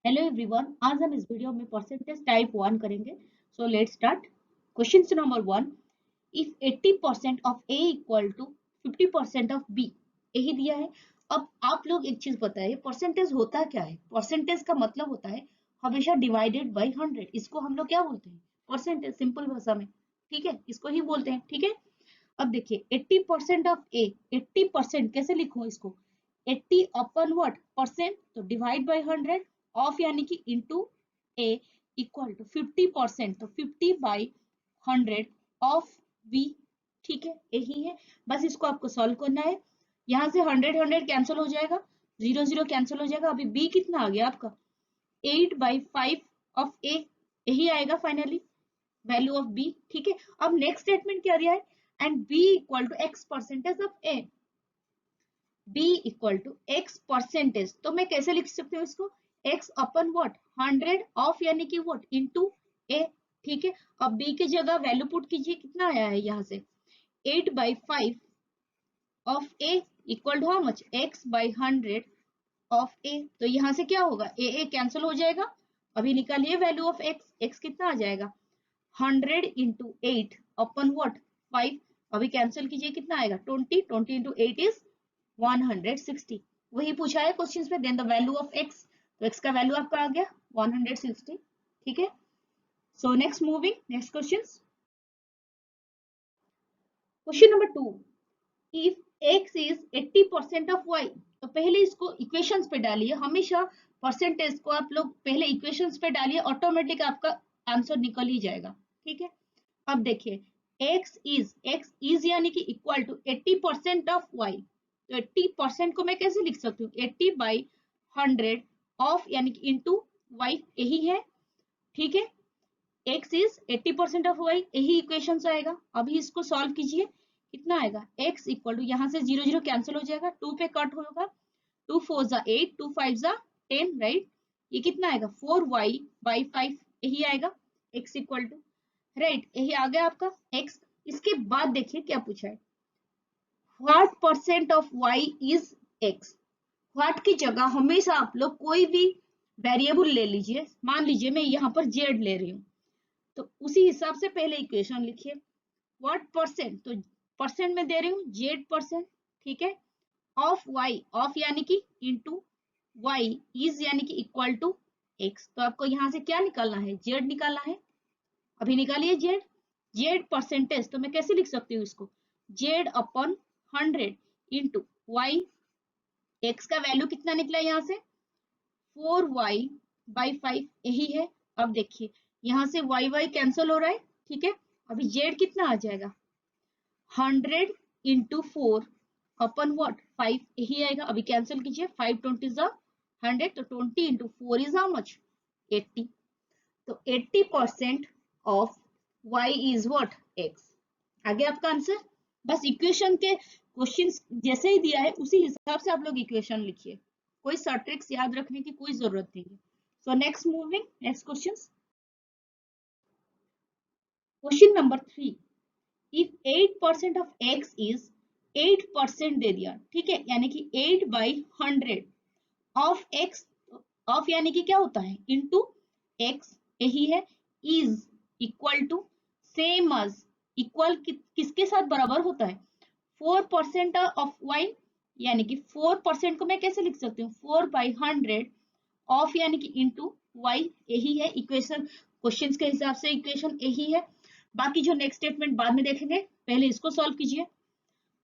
Hello everyone, आज हम इस वीडियो में परसेंटेज टाइप 1 करेंगे। So let's start. Question number 1, if 80% of A equal to 50% of B, यही दिया है। अब आप लोग एक चीज बताइए, परसेंटेज होता क्या है? परसेंटेज का मतलब होता है हमेशा डिवाइडेड बाय 100। इसको हम लोग क्या बोलते हैं? परसेंटेज, सिंपल भाषा में। ठीक है, इसको ही बोलते हैं। ठीक है, अब देखिए 80% ऑफ ए, 80% कैसे लिखूं इसको? 80 अपन व्हाट? परसेंट, तो डिवाइड बाय 100 ऑफ यानी कि इनटू ए इक्वल टू 50%, तो 50 बाय 100 ऑफ बी। ठीक है, यही है। बस इसको आपको सॉल्व करना है। यहाँ से 100 100 कैंसिल हो जाएगा, 0 0 कैंसिल हो जाएगा। अभी बी कितना आ गया आपका? 8/5 ऑफ ए, यही आएगा फाइनली वैल्यू ऑफ बी। ठीक है, अब नेक्स्ट स्टेटमेंट क्या दिया है? And B equal to X percentage of A, B equal to X percentage, तो मैं कैसे लिख सकती हूँ इसको? X upon what? 100 ऑफ यानी कि व्हाट? इनटू ए। ठीक है, अब बी की जगह वैल्यू पुट कीजिए, कितना आया है यहाँ से? 8/5 of A equal to how much? X by 100 of ए। तो यहाँ से क्या होगा? ए कैंसिल हो जाएगा। अभी निकालिए वैल्यू ऑफ एक्स, एक्स कितना आ जाएगा? 100 इंटू 8 अपन व्हाट? 5। अभी कैंसिल कीजिए, कितना आएगा? 20, 20 इंटू 8 इज 160। वही पूछा है क्वेश्चन में। Then the value of X, तो एक्स का वैल्यू आपका आ गया 160। ठीक है, so next moving, next question. Question number 2, if x is 80% of y, तो पहले इसको इक्वेशंस पे डालिए। हमेशा परसेंटेज को आप लोग पहले इक्वेशंस पे डालिए, ऑटोमेटिक आपका आंसर निकल ही जाएगा। ठीक है, अब देखिए x इज यानी कि इक्वल टू 80% ऑफ y, तो 80% को मैं कैसे लिख सकती हूँ? 80/100 ऑफ यानी कि इनटू y, यही है। ठीक है, x इज 80% ऑफ y, यही इक्वेशन आएगा। अभी इसको सॉल्व कीजिए, कितना आएगा? x इक्वल टू, यहाँ से 0 0 कैंसिल हो जाएगा, 2 पे कट होगा, 2 4 जा 8, 2 5 जा 10, राइट? ये कितना आएगा? 4y/5, यही आएगा x इक्वल टू, राइट? यही आ गया आपका x। इसके बाद देखिए क्या पूछा है, what percent of y is x। What की जगह हमेशा आप लोग कोई भी वेरिएबल ले लीजिए। मान लीजिए मैं यहाँ पर z ले रही हूँ, तो उसी हिसाब से पहले इक्वेशन लिखिए। व्हाट परसेंट, तो परसेंट में दे रही हूँ z%। ठीक है, ऑफ y, ऑफ यानी कि इनटू y, इज यानी कि इक्वल टू x। तो आपको यहाँ से क्या निकालना है? z निकालना है। अभी निकालिए z परसेंटेज, तो मैं कैसे लिख सकती हूँ इसको? z अपन 100 इंटू y, x का वैल्यू कितना निकला यहाँ से? 4y/5, यही है। अब देखिए यहाँ से y कैंसिल हो रहा है। ठीक है, अभी z कितना आ जाएगा? 100 इंटू 4 अपन व्हाट? 5, यही आएगा। अभी कैंसिल कीजिए, 5 20 जा 100, तो 20 इंटू 4 इज हाउ मच? 80। तो 80% of y is what? x। आगे आपका आंसर। बस इक्वेशन के क्वेश्चन जैसे ही दिया है उसी हिसाब से आप लोग इक्वेशन लिखिए, कोई सा ट्रिक्स याद रखने की कोई जरूरत नहीं है। So next moving, next question. Question number 3, if 8% of x is 8% दे दिया। ठीक है, यानी कि 8/100 ऑफ x, ऑफ यानी कि क्या होता है? इनटू x, यही है। Is equal to, same as, equal किसके साथ बराबर होता है? 4% ऑफ y, यानी कि 4% को मैं कैसे लिख सकती हूँ? 4/100 ऑफ यानी कि इनटू y, यही है इक्वेशन। क्वेश्चंस के हिसाब से इक्वेशन यही है। बाकी जो नेक्स्ट स्टेटमेंट बाद में देखेंगे, पहले इसको सॉल्व कीजिए।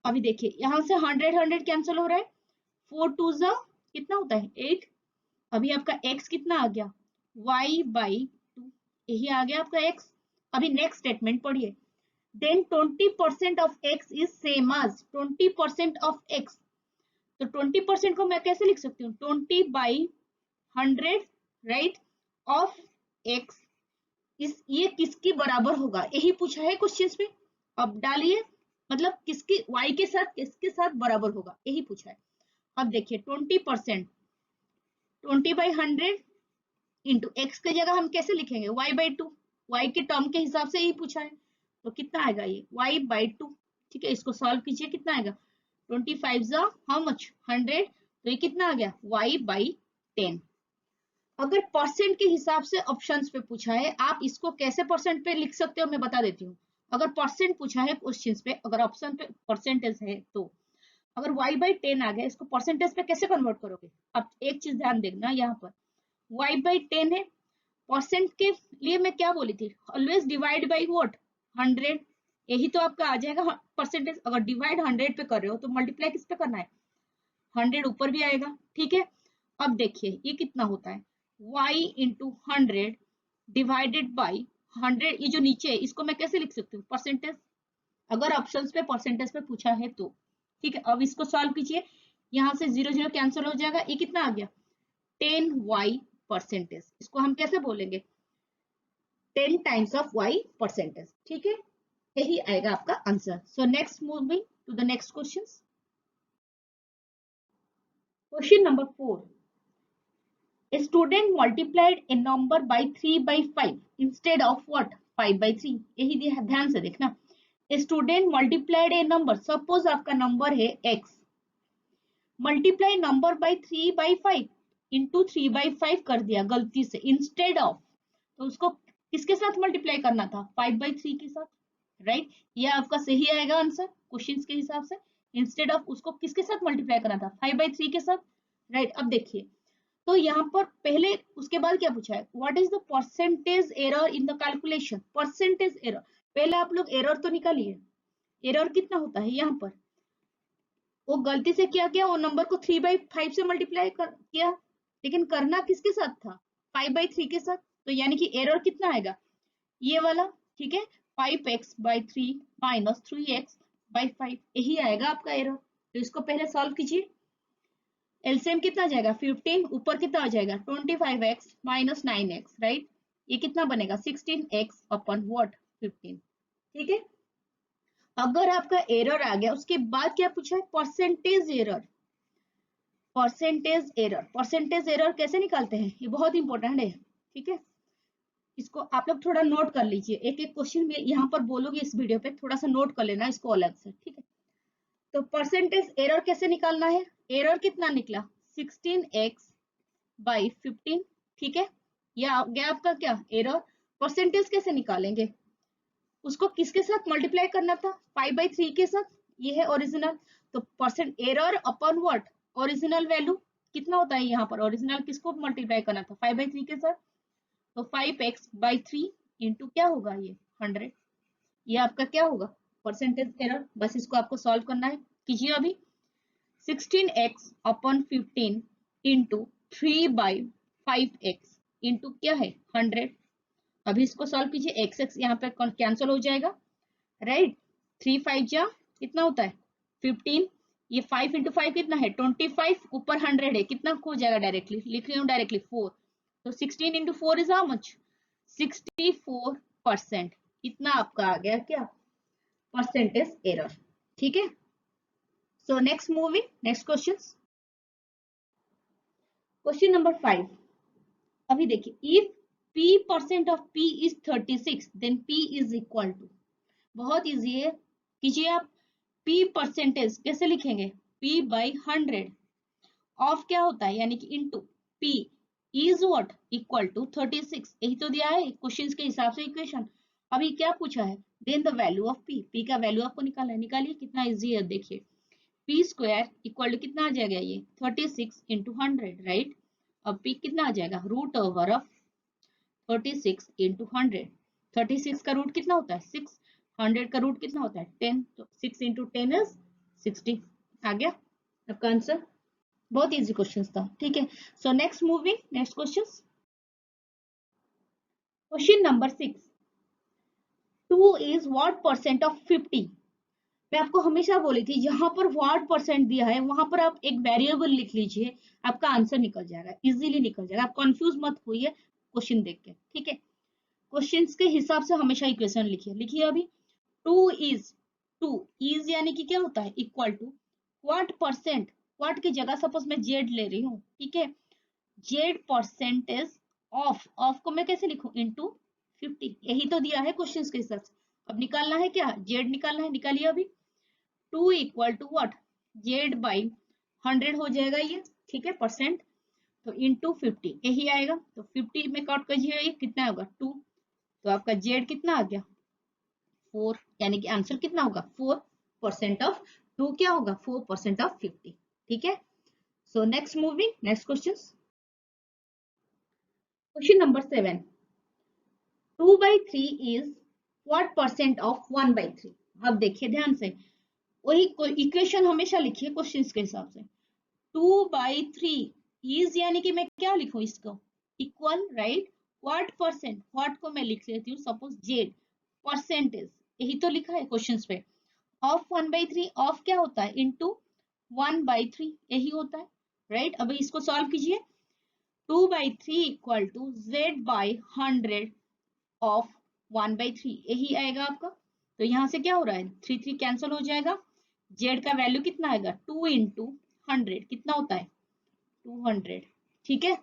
अभी देखिए यहाँ से 100 100 कैंसिल हो रहा है, 4 2 जा कितना होता है? 8। अभी आपका x कितना आ गया? y/2, यही आ गया आपका x। अभी नेक्स्ट स्टेटमेंट पढ़िए, then 20% of x is same as 20% of x, तो 20% को मैं कैसे लिख सकती हूँ? 20/100, राइट, ऑफ x। ये किसकी बराबर होगा? यही पूछा है क्वेश्चन में। अब डालिए, मतलब किसकी, y के साथ किसके साथ बराबर होगा, यही पूछा है। अब देखिए 20%, 20/100 इंटू x की जगह हम कैसे लिखेंगे? y/2, y के टर्म के हिसाब से ही पूछा है, तो कितना आएगा ये? y/2। ठीक है, इसको सॉल्व कीजिए, कितना आएगा? 25 जा हाउ मच? 100, तो ये कितना आ गया? y/10। अगर परसेंट के हिसाब से ऑप्शंस पे पूछा है, आप इसको कैसे परसेंट पे लिख सकते हो मैं बता देती हूँ। अगर परसेंट पूछा है क्वेश्चंस पे, अगर ऑप्शन पे परसेंटेज है, तो अगर y/10 आ गया, इसको परसेंटेज पे कैसे कन्वर्ट करोगे? अब एक चीज ध्यान देखना, यहाँ पर y/10 है, परसेंट के लिए मैं क्या बोली थी, ऑलवेज डिवाइड बाई व्हाट, 100। यही तो आपका आ जाएगा परसेंटेज। अगर डिवाइड 100 पे कर रहे हो तो मल्टीप्लाई किस पे करना है, 100 ऊपर भी आएगा, ठीक है। अब देखिए ये कितना होता है, y इंटू 100 डिवाइडेड बाई 100, ये जो नीचे है इसको मैं कैसे लिख सकती हूँ, परसेंटेज। अगर ऑप्शंस पे परसेंटेज पे पूछा है तो, ठीक है। अब इसको सॉल्व कीजिए, यहाँ से 0 0 कैंसिल हो जाएगा, ये कितना आ गया, 10y परसेंटेज। इसको हम कैसे बोलेंगे, 10 टाइम्स ऑफ y परसेंटेज, ठीक है। यही आएगा आपका answer. So next, moving to the next question. Question number 4, a student multiplied a number by 3/5 instead of what, 5/3। यही ध्यान से देखना, a student multiplied a number, suppose आपका नंबर है x, multiply number by 3/5 into 3/5 कर दिया गलती से, इंस्टेड ऑफ, तो उसको किसके साथ मल्टीप्लाई करना था, 5/3 के साथ, राइट। ये आपका सही आएगा आंसर क्वेश्चन के हिसाब से। इंस्टेड ऑफ उसको किसके साथ मल्टीप्लाई करना था, 5/3 के साथ, राइट। अब देखिए, तो यहाँ पर पहले उसके बाद क्या पूछा है, what is the percentage error in the calculation, percentage error. पहले आप लोग एरर तो निकालिए, एरर कितना होता है, यहाँ पर वो गलती से क्या किया, वो नंबर को 3/5 से मल्टीप्लाई किया, लेकिन करना किसके साथ था, 5/3 के साथ। तो यानी कि एरर कितना आएगा, ये वाला, ठीक है, 5x/3 माइनस 3x/5, यही आएगा आपका एरर। तो इसको पहले सॉल्व कीजिए, एलसीएम कितना आ जाएगा, 15, ऊपर कितना आ जाएगा, 25x माइनस 9x, राइट। ये कितना बनेगा, 16x अपॉन व्हाट, 15, ठीक है। अगर आपका एरर आ गया, उसके बाद क्या पूछा है, percentage error. Percentage error, percentage error कैसे निकालते हैं, ये बहुत इंपॉर्टेंट है, ठीक है। इसको आप लोग थोड़ा नोट कर लीजिए, एक एक क्वेश्चन में यहाँ पर बोलोगे इस वीडियो पे, थोड़ा सा नोट कर लेना इसको अलग से, ठीक है। तो परसेंटेज एरर कैसे निकालना है, एरर कितना निकला, 16x/15, ठीक है। या गया आपका क्या एरर, परसेंटेज कैसे निकालेंगे, उसको किसके साथ मल्टीप्लाई करना था, 5/3 के साथ, ये है ओरिजिनल। तो percent error upon what, original value, कितना होता है यहाँ पर, ओरिजिनल किसको मल्टीप्लाई करना था, 5/3 के साथ। तो 5x/3 इंटू क्या होगा, ये 100, ये आपका क्या होगा, परसेंटेज एरर। बस इसको आपको सॉल्व करना है, कीजिए अभी। 16x/15 इंटू 3/5x इंटू क्या है, 100। अभी इसको सॉल्व कीजिए, एक्स एक्स यहाँ पे कैंसिल हो जाएगा, राइट। 3 5 जा कितना होता है, 15, ये 5 इंटू 5 कितना है, 25, ऊपर 100 है, कितना हो जाएगा, डायरेक्टली लिख रही हूँ, डायरेक्टली 4। तो 16 इंटू 4 इज हाउ मच, 64%। इतना आपका आ गया क्या, परसेंटेज एरर, ठीक है। So next, moving next question. Question number 5, अभी देखिए, if p% of p is 36 then p is equal to, बहुत इजी है, कीजिए आप। p परसेंटेज कैसे लिखेंगे, p/100 ऑफ क्या होता है, यानी कि into p is what, equal to 36, यही तो दिया है क्वेश्चंस के हिसाब से इक्वेशन। अभी क्या पूछा है, then the value of p, p का वैल्यू आपको निकालना है, निकालिए, कितना इजी है, देखिए p स्क्वायर इक्वल टू कितना आ जाएगा, ये 36 इंटू 100, राइट। अब p कितना आ जाएगा, रूट ओवर ऑफ 36 इंटू 100, 36 का रूट कितना होता है 6, 100 का रूट कितना होता है 10, तो 6 इंटू 10 इज 60, आ गया आपका आंसर। बहुत इजी क्वेश्चन था, ठीक है। So next, moving next question. Question number 6, 2 is what percent of 50। मैं आपको हमेशा बोली थी, जहां पर व्हाट परसेंट दिया है वहां पर आप एक वेरिएबल लिख लीजिए, आपका आंसर निकल जाएगा, इजीली निकल जाएगा, आप कंफ्यूज मत होइए क्वेश्चन देख के, ठीक है। क्वेश्चंस के हिसाब से हमेशा इक्वेशन लिखिए, लिखिए अभी। 2 इज, 2 इज यानी कि क्या होता है, equal to what percent, what की जगह सपोज मैं जेड ले रही हूँ, ठीक है, जेड परसेंटेज ऑफ को मैं कैसे लिखूं, इनटू 50, यही तो दिया है क्वेश्चंस के हिसाब से। अब निकालना है क्या, जेड निकालना है, निकालिए अभी। 2 equal to what, z by 100 हो जाएगा ये, ठीक है, परसेंट। तो इंटू 50 यही आएगा। तो 50 में कट कीजिए, ये कितना होगा 2। तो आपका जेड कितना आ गया 4, यानी कि आंसर कितना होगा 4% ऑफ 2 क्या होगा 4% ऑफ 50। ठीक है, so next moving next question. Question number 7, 2/3 is what percent of 1/3। अब देखिए ध्यान से, वही इक्वेशन हमेशा लिखिए क्वेश्चंस के हिसाब से। 2/3 इज यानी कि मैं क्या लिखूं इसको equal, right. What percent, what को मैं लिख लेती हूँ सपोज जेड, परसेंटेज यही तो लिखा है क्वेश्चंस पे। ऑफ 1/3, ऑफ क्या होता है इनटू 1/3 यही होता है, राइट। अब इसको सॉल्व कीजिए। 2/3 equal to z by 100 of 1/3 यही आएगा आपका। तो यहाँ से क्या हो रहा है 3 कैंसिल हो जाएगा। जेड का वैल्यू कितना आएगा 2 इंटू 100 कितना होता है 200। ठीक है,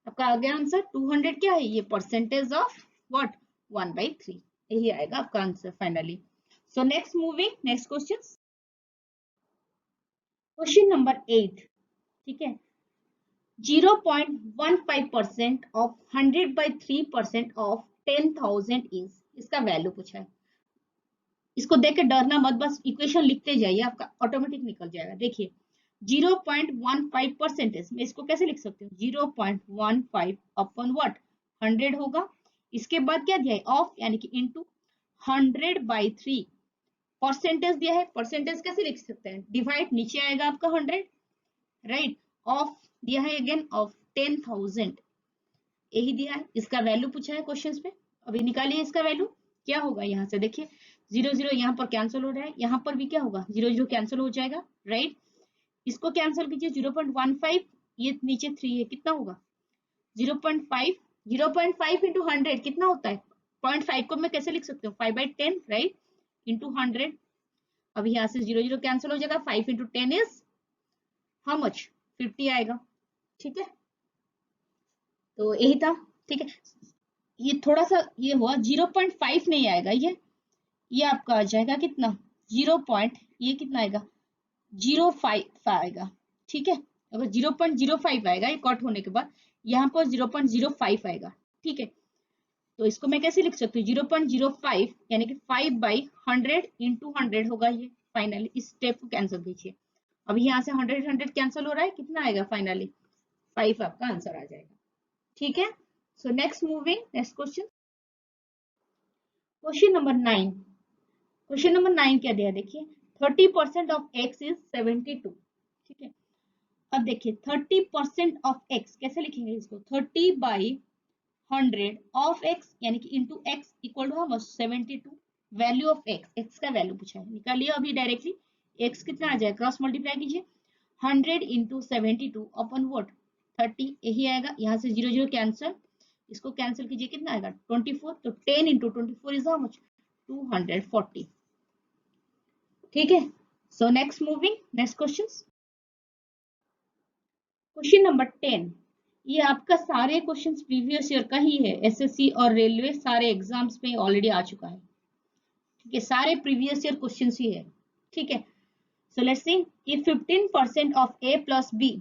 आपका आ गया आंसर 200 क्या है ये परसेंटेज ऑफ व्हाट 1/3 यही आएगा आपका आंसर फाइनली। सो next moving next question. Question number 8, ठीक है। 0.15% ऑफ 100/3% ऑफ 10,000 इज, इसका वैल्यू पूछा है। इसको देख के डरना मत, बस इक्वेशन लिखते जाइए आपका ऑटोमेटिक निकल जाएगा। देखिए 0.15% में इसको कैसे लिख सकते हो 0.15 अपन व्हाट 100 होगा। इसके बाद क्या दिया है ऑफ यानी कि इनटू 100/3 परसेंटेज दिया है। परसेंटेज कैसे लिख सकते हैं डिवाइड, नीचे आएगा आपका 100, राइट। ऑफ दिया है अगेन ऑफ 10,000 यही दिया है। इसका वैल्यू पूछा है क्वेश्चंस पे, अभी निकालिए इसका वैल्यू क्या होगा। यहाँ से देखिए 0 0 यहाँ पर कैंसिल हो रहा है, यहाँ पर भी क्या होगा 0 0 कैंसिल हो जाएगा, राइट। इसको कैंसिल कीजिए 0.15, ये नीचे 3 है कितना होगा 0.5। 0.5 इंटू 100 कितना होता है 0.5 को मैं कैसे लिख सकती हूँ 5/10, राइट, इंटू 100। अब यहाँ से 0 0 कैंसिल हो जाएगा, 5 इंटू 10 इज हाउ मच 50 आएगा। ठीक है, तो यही था। ठीक है, ये थोड़ा सा ये हुआ 0.5 नहीं आएगा, ये आपका आ जाएगा कितना 0. ये कितना आएगा 0.5 आएगा। ठीक है, अगर 0.05 आएगा ये कट होने के बाद, यहाँ पर 0.05 आएगा। ठीक है, तो इसको मैं कैसे लिख सकती हूँ 0.05 यानी कि 5/100 इंटू 100 होगा ये फाइनली। इस स्टेप को कैंसिल कीजिए। अब यहाँ से 100 कैंसिल हो रहा है, कितना आएगा फाइनली 5 आपका आंसर आ जाएगा। ठीक है, so next moving next question. Question number 9। Question number 9 क्या दिया देखिए 30% ऑफ x इज 72। ठीक है, अब देखिए 30% ऑफ x कैसे लिखेंगे इसको 30/100 ऑफ x यानी कि into x equal to 72। Value of x का वैल्यू पूछा है, निकालिए अभी डायरेक्टली। x कितना आ जाएगा क्रॉस मल्टीप्लाई कीजिए 100 इंटू 72 अपन वोट 30 यही आएगा। यहाँ से 0 0 कैंसिल, इसको कैंसिल कीजिए कितना आएगा 24। तो 10 इंटू 24 इज हाउ मच 240। ठीक है, so next moving next question. Question number 10, ये आपका सारे क्वेश्चंस प्रीवियस ईयर का ही है, एसएससी और रेलवे सारे एग्जाम्स में ऑलरेडी आ चुका है। ठीक है, सारे प्रीवियस ईयर क्वेश्चंस ही है। ठीक है, सो लेट्स सी कि 15% ऑफ a प्लस b,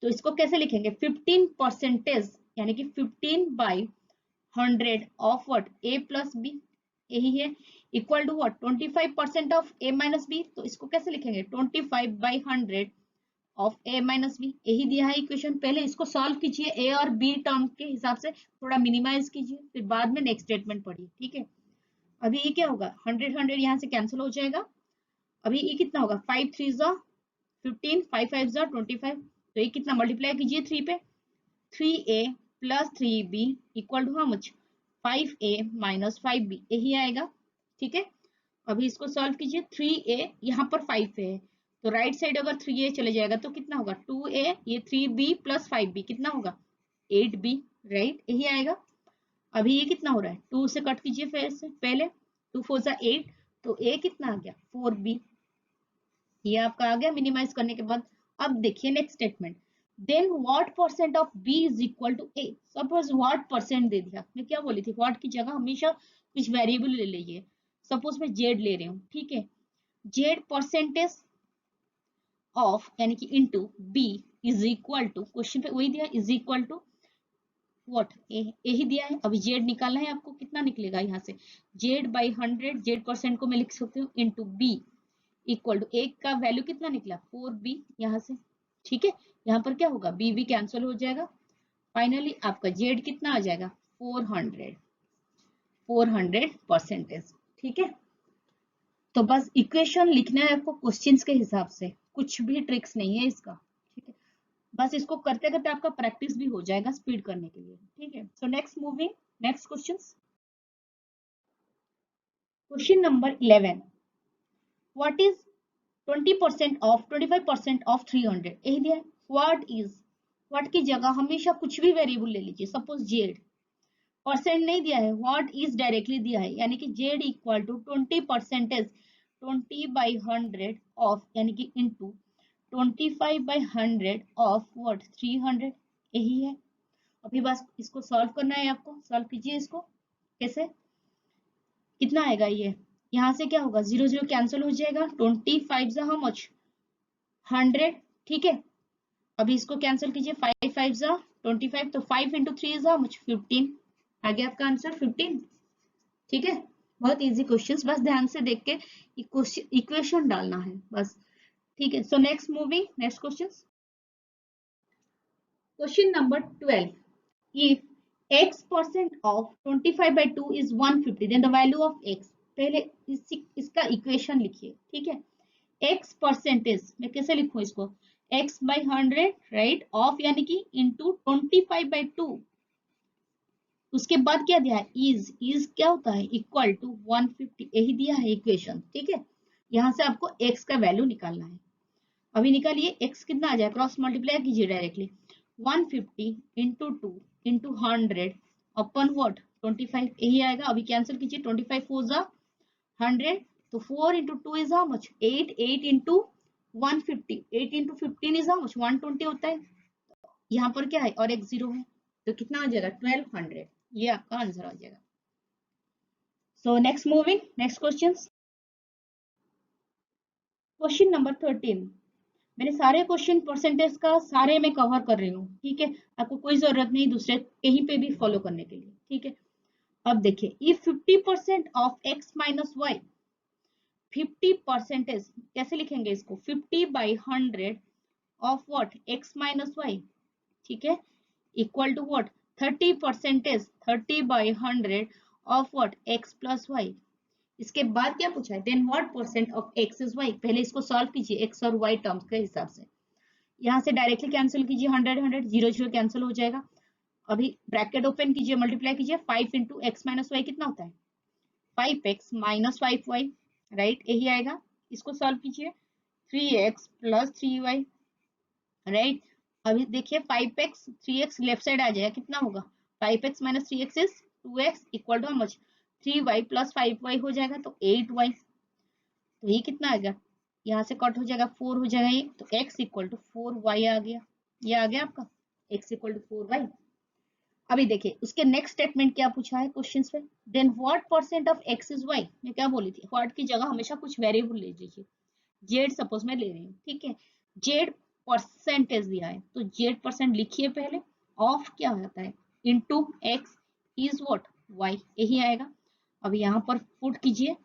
तो इसको कैसे लिखेंगे 15 परसेंटेज यानी कि 15/100 of what a plus b यही है equal to what 25% of a minus b, तो इसको कैसे लिखेंगे 25/100 ऑफ a माइनस बी यही दिया है इक्वेशन। पहले इसको सॉल्व कीजिए a और b टर्म के हिसाब से, थोड़ा मिनिमाइज कीजिए, फिर बाद में नेक्स्ट स्टेटमेंट पढ़िए। ठीक है, अभी ये क्या होगा 100 100 यहाँ से कैंसिल हो जाएगा। अभी ये कितना होगा 5 3 15, 5 5 25, तो ये कितना मल्टीप्लाई कीजिए 3 पे 3a plus 3b equal to how much 5a minus 5b यही आएगा। ठीक है, अभी इसको सॉल्व कीजिए 3a यहाँ पर 5 है, तो राइट साइड अगर 3a चले जाएगा तो कितना होगा 2a, ये 3b प्लस 5b कितना होगा 8b, राइट यही आएगा। अभी ये कितना हो रहा है 2 से कट कीजिए फिर से पहले 2 4 8, तो a कितना आ गया 4b, ये आपका आ गया मिनिमाइज करने के बाद। अब देखिए next statement, then what percent of b is equal to a। Suppose what percent दे दिया, मैं क्या बोली थी व्हाट की जगह हमेशा कुछ वेरिएबल ले लीजिए। सपोज मैं जेड ले रही हूँ, ठीक है, जेड परसेंटेज ऑफ यानी कि into b is equal to, question पे वही दिया is equal to what, a ही दिया है। अभी जेड निकालना है आपको, कितना निकलेगा यहाँ से, जेड बाई 100, जेड परसेंट को मैं लिख सकती हूँ इनटू बी इक्वल टू, एक का वैल्यू कितना निकला 4b यहाँ से, ठीक है। यहाँ पर क्या होगा, बी कैंसिल हो जाएगा, फाइनली आपका जेड कितना आ जाएगा 400 परसेंटेज, ठीक है। तो बस इक्वेशन लिखना है आपको क्वेश्चंस के हिसाब से, कुछ भी ट्रिक्स नहीं है इसका, ठीक है। बस इसको करते करते आपका प्रैक्टिस भी हो जाएगा स्पीड करने के लिए, ठीक है। So next moving, next questions. Question number 11, what is 20% of 25% of 300, यही दिया है। व्हाट इज, व्हाट की जगह हमेशा कुछ भी वेरिएबल ले लीजिए, सपोज जेड, परसेंट नहीं दिया है, व्हाट इज डायरेक्टली दिया है, यानी कि जेड इक्वल टू 20% 20/100 ऑफ यानी कि इनटू 25/100 ऑफ व्हाट 300, यही है। अभी बस इसको सॉल्व करना है आपको, सॉल्व कीजिए इसको, कैसे, कितना आएगा ये, यहाँ से क्या होगा, 0 0 कैंसिल हो जाएगा, 25 जा हाउ मच 100, ठीक है। अभी इसको कैंसिल कीजिए, 5 5 जा 25, तो 5 इंटू 3 इज हाउ मच 15, आ गया आपका आंसर 15, ठीक है। बहुत इजी क्वेश्चंस, बस ध्यान से देख के इक्वेशन डालना है बस, ठीक है। So next moving, next questions. Question number 12, if x% of 25/2 is 150 then the value of x, पहले इसका इक्वेशन लिखिए, ठीक है। x परसेंटेज मैं कैसे लिखूं इसको, x by 100 राइट, ऑफ यानी कि इंटू 25/2, उसके बाद क्या दिया है इज क्या होता है इक्वल टू 150, यही दिया है इक्वेशन, ठीक है। यहाँ से आपको x का वैल्यू निकालना है, अभी निकालिए x कितना आ जाए, क्रॉस मल्टीप्लाई कीजिए directly, 150 into 2 into 100 upon what 25, यही आएगा। अभी कैंसिल कीजिए, 25 4 जा 100, तो 4 into 2 is how much 8, 8 into 150, 8 into 15 is how much 120 होता है। यहाँ पर क्या है और एक जीरो है, तो कितना आ जाएगा 1200, ये आपका आंसर आ जाएगा। सो next moving, next question. Question number 13, मैंने सारे क्वेश्चन परसेंटेज का सारे में कवर कर रही हूँ, ठीक है। आपको कोई जरूरत नहीं दूसरे कहीं पे भी फॉलो करने के लिए, ठीक है। अब देखिए, if 50% of x minus y, 50 percentage कैसे लिखेंगे इसको, 50/100 of what x minus y, ठीक है, equal to what 30 percentage 30/100 of what x plus y. इसके बाद क्या पूछा है, then what percent of x is y, पहले इसको सॉल्व कीजिए x और y टर्म्स के हिसाब से, यहाँ से डायरेक्टली कैंसिल कीजिए, 100 100 0 0 कैंसिल हो जाएगा। अभी ब्रैकेट ओपन कीजिए, मल्टीप्लाई कीजिए, 5 इंटू एक्स माइनस वाई कितना होता है 5x माइनस 5y, राइट, यही आएगा। इसको सॉल्व कीजिए, 3x प्लस 3y, राइट। अभी देखिए 5x 3x लेफ्ट साइड आ जाएगा, कितना होगा 5x minus 3x is 2x equal too much 3y plus 5y हो जाएगा, तो 8y, तो ये कितना आएगा, यहाँ से कट हो जाएगा 4 हो जाएगा ये, तो x इक्वल टू 4y आ गया, ये आ गया आपका x इक्वल टू 4y। अभी देखिए उसके नेक्स्ट स्टेटमेंट क्या पूछा है क्वेश्चन पे, then what percent of x is y, मैं क्या बोली थी, व्हाट की जगह हमेशा कुछ वेरिएबल ले लीजिए, जेड सपोज मैं ले रही हूँ, ठीक है। जेड परसेंटेज दिया है, तो जेड परसेंट लिखिए पहले, ऑफ क्या होता है into x is what y, यही आएगा। अब यहाँ पर पुट कीजिए,